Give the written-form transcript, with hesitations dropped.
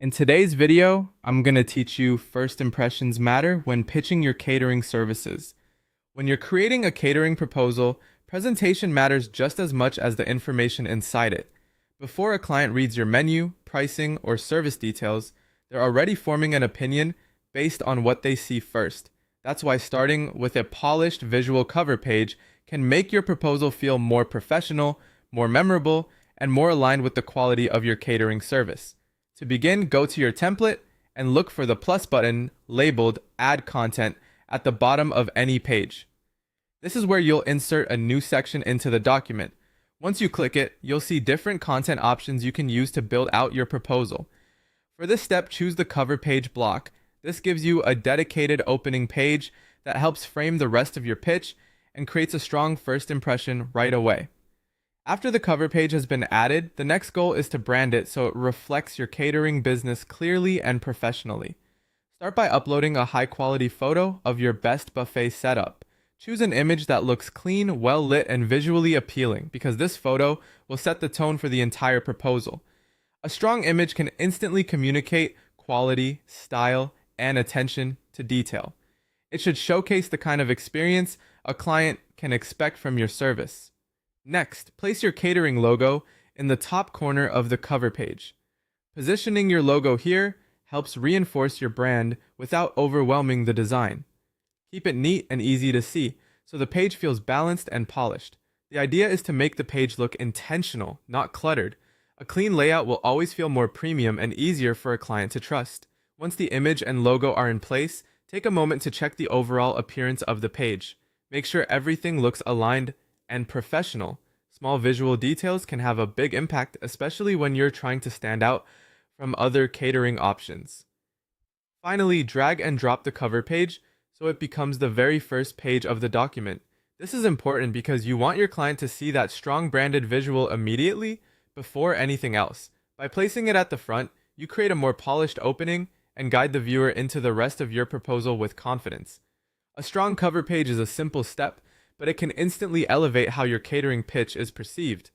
In today's video, I'm going to teach you first impressions matter when pitching your catering services. When you're creating a catering proposal, presentation matters just as much as the information inside it. Before a client reads your menu, pricing, or service details, they're already forming an opinion based on what they see first. That's why starting with a polished visual cover page can make your proposal feel more professional, more memorable, and more aligned with the quality of your catering service. To begin, go to your template and look for the plus button labeled Add Content at the bottom of any page. This is where you'll insert a new section into the document. Once you click it, you'll see different content options you can use to build out your proposal. For this step, choose the cover page block. This gives you a dedicated opening page that helps frame the rest of your pitch and creates a strong first impression right away. After the cover page has been added, the next goal is to brand it so it reflects your catering business clearly and professionally. Start by uploading a high-quality photo of your best buffet setup. Choose an image that looks clean, well-lit, and visually appealing, because this photo will set the tone for the entire proposal. A strong image can instantly communicate quality, style, and attention to detail. It should showcase the kind of experience a client can expect from your service. Next, place your catering logo in the top corner of the cover page. Positioning your logo here helps reinforce your brand without overwhelming the design. Keep it neat and easy to see, so the page feels balanced and polished. The idea is to make the page look intentional, not cluttered. A clean layout will always feel more premium and easier for a client to trust. Once the image and logo are in place, take a moment to check the overall appearance of the page. Make sure everything looks aligned and professional. Small visual details can have a big impact, especially when you're trying to stand out from other catering options. Finally, drag and drop the cover page so it becomes the very first page of the document. This is important because you want your client to see that strong branded visual immediately before anything else. By placing it at the front, you create a more polished opening and guide the viewer into the rest of your proposal with confidence. A strong cover page is a simple step, but it can instantly elevate how your catering pitch is perceived.